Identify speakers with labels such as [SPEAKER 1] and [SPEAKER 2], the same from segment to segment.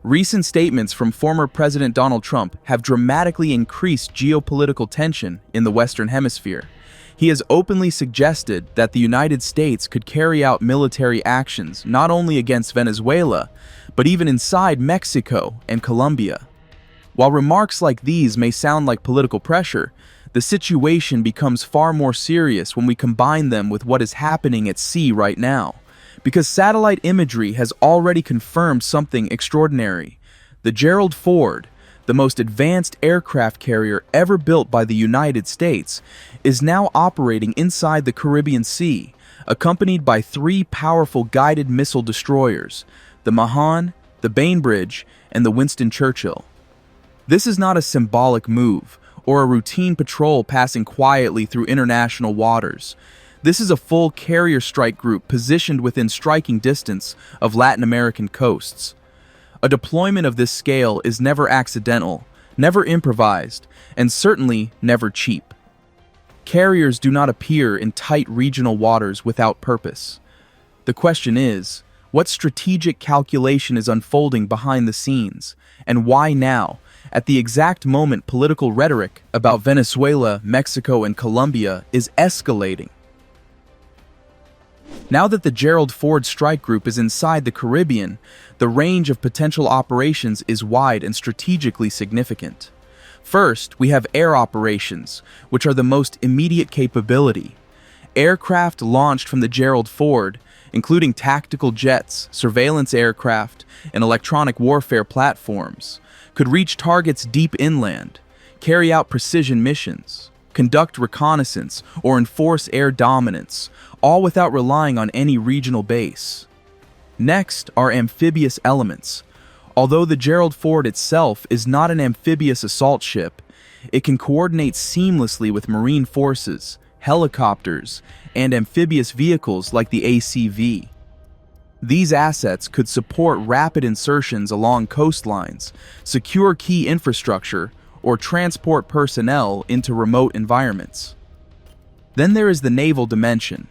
[SPEAKER 1] Recent statements from former President Donald Trump have dramatically increased geopolitical tension in the Western Hemisphere. He has openly suggested that the United States could carry out military actions not only against Venezuela, but even inside Mexico and Colombia. While remarks like these may sound like political pressure, the situation becomes far more serious when we combine them with what is happening at sea right now. Because satellite imagery has already confirmed something extraordinary. The Gerald Ford, the most advanced aircraft carrier ever built by the United States, is now operating inside the Caribbean Sea, accompanied by 3 powerful guided missile destroyers, the Mahan, the Bainbridge, and the Winston Churchill. This is not a symbolic move or a routine patrol passing quietly through international waters. This is a full carrier strike group positioned within striking distance of Latin American coasts. A deployment of this scale is never accidental, never improvised, and certainly never cheap. Carriers do not appear in tight regional waters without purpose. The question is, what strategic calculation is unfolding behind the scenes, and why now, at the exact moment political rhetoric about Venezuela, Mexico, and Colombia is escalating? Now that the Gerald Ford strike group is inside the Caribbean, the range of potential operations is wide and strategically significant. First, we have air operations, which are the most immediate capability. Aircraft launched from the Gerald Ford, including tactical jets, surveillance aircraft, and electronic warfare platforms, could reach targets deep inland, carry out precision missions, conduct reconnaissance, or enforce air dominance, all without relying on any regional base. Next are amphibious elements. Although the Gerald Ford itself is not an amphibious assault ship, it can coordinate seamlessly with marine forces, helicopters, and amphibious vehicles like the ACV. These assets could support rapid insertions along coastlines, secure key infrastructure, or transport personnel into remote environments. Then there is the naval dimension.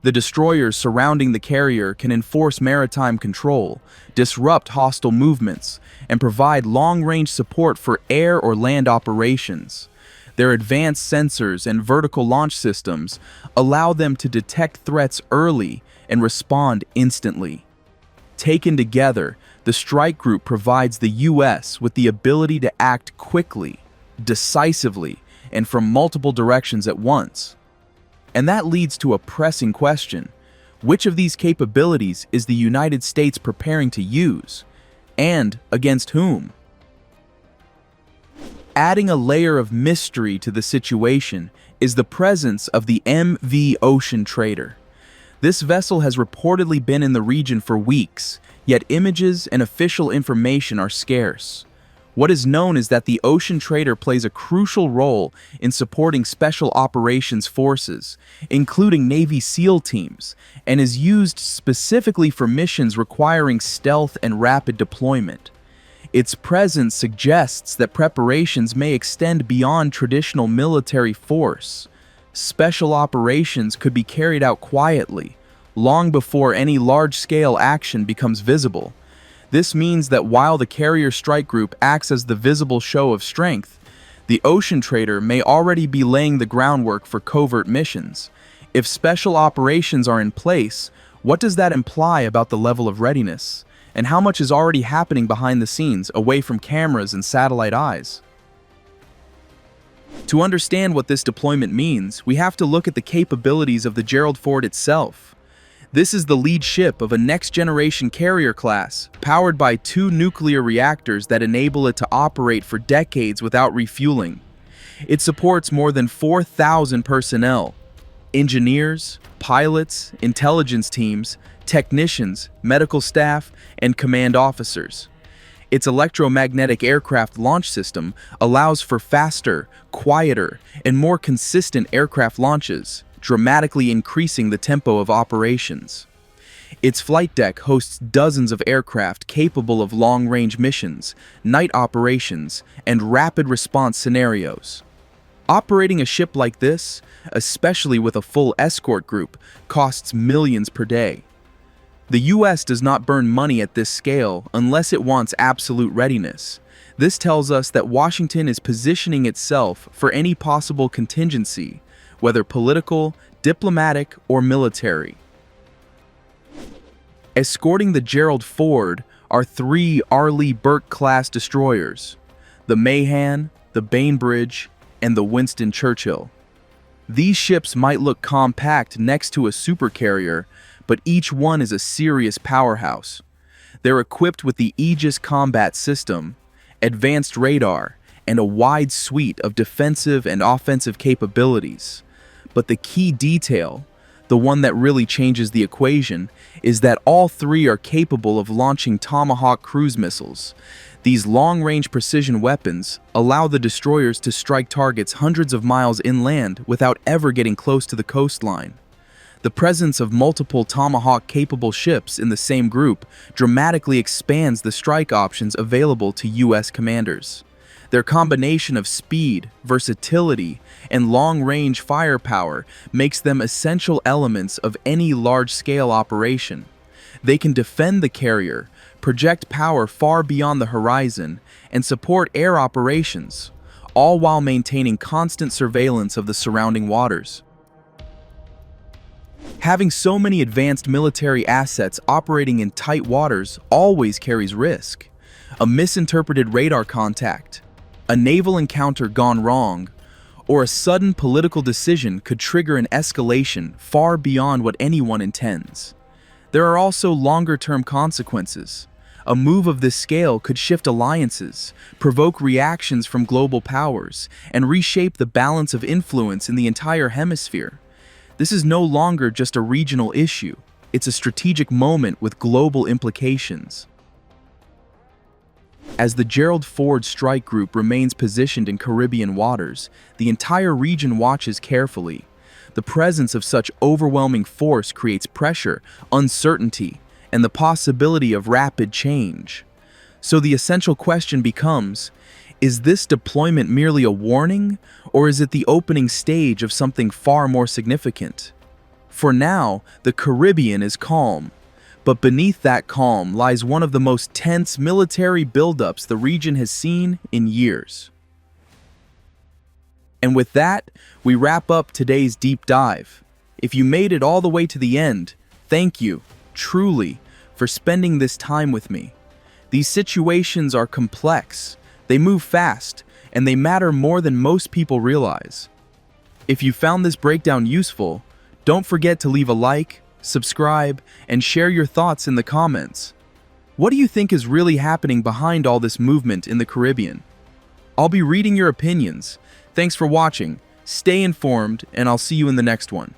[SPEAKER 1] The destroyers surrounding the carrier can enforce maritime control, disrupt hostile movements, and provide long-range support for air or land operations. Their advanced sensors and vertical launch systems allow them to detect threats early and respond instantly. Taken together, the strike group provides the U.S. with the ability to act quickly, decisively, and from multiple directions at once. And that leads to a pressing question. Which of these capabilities is the United States preparing to use? And against whom? Adding a layer of mystery to the situation is the presence of the MV Ocean Trader. This vessel has reportedly been in the region for weeks, yet images and official information are scarce. What is known is that the Ocean Trader plays a crucial role in supporting special operations forces, including Navy SEAL teams, and is used specifically for missions requiring stealth and rapid deployment. Its presence suggests that preparations may extend beyond traditional military force. Special operations could be carried out quietly, long before any large-scale action becomes visible. This means that while the carrier strike group acts as the visible show of strength, the Ocean Trader may already be laying the groundwork for covert missions. If special operations are in place, what does that imply about the level of readiness? And how much is already happening behind the scenes, away from cameras and satellite eyes? To understand what this deployment means, we have to look at the capabilities of the Gerald Ford itself. This is the lead ship of a next-generation carrier class, powered by 2 nuclear reactors that enable it to operate for decades without refueling. It supports more than 4,000 personnel: engineers, pilots, intelligence teams, technicians, medical staff, and command officers. Its electromagnetic aircraft launch system allows for faster, quieter, and more consistent aircraft launches, dramatically increasing the tempo of operations. Its flight deck hosts dozens of aircraft capable of long-range missions, night operations, and rapid response scenarios. Operating a ship like this, especially with a full escort group, costs millions per day. The US does not burn money at this scale unless it wants absolute readiness. This tells us that Washington is positioning itself for any possible contingency, whether political, diplomatic, or military. Escorting the Gerald Ford are 3 Arleigh Burke-class destroyers, the Mahan, the Bainbridge, and the Winston Churchill. These ships might look compact next to a supercarrier, but each one is a serious powerhouse. They're equipped with the Aegis combat system, advanced radar, and a wide suite of defensive and offensive capabilities. But the key detail, the one that really changes the equation, is that all 3 are capable of launching Tomahawk cruise missiles. These long-range precision weapons allow the destroyers to strike targets hundreds of miles inland without ever getting close to the coastline. The presence of multiple Tomahawk-capable ships in the same group dramatically expands the strike options available to U.S. commanders. Their combination of speed, versatility, and long-range firepower makes them essential elements of any large-scale operation. They can defend the carrier, project power far beyond the horizon, and support air operations, all while maintaining constant surveillance of the surrounding waters. Having so many advanced military assets operating in tight waters always carries risk. A misinterpreted radar contact, a naval encounter gone wrong, or a sudden political decision could trigger an escalation far beyond what anyone intends. There are also longer-term consequences. A move of this scale could shift alliances, provoke reactions from global powers, and reshape the balance of influence in the entire hemisphere. This is no longer just a regional issue. It's a strategic moment with global implications. As the Gerald Ford strike group remains positioned in Caribbean waters, the entire region watches carefully. The presence of such overwhelming force creates pressure, uncertainty, and the possibility of rapid change. So the essential question becomes, is this deployment merely a warning, or is it the opening stage of something far more significant? For now, the Caribbean is calm, but beneath that calm lies one of the most tense military buildups the region has seen in years. And with that, we wrap up today's deep dive. If you made it all the way to the end, thank you, truly, for spending this time with me. These situations are complex, they move fast, and they matter more than most people realize. If you found this breakdown useful, don't forget to leave a like, subscribe, and share your thoughts in the comments. What do you think is really happening behind all this movement in the Caribbean? I'll be reading your opinions. Thanks for watching, stay informed, and I'll see you in the next one.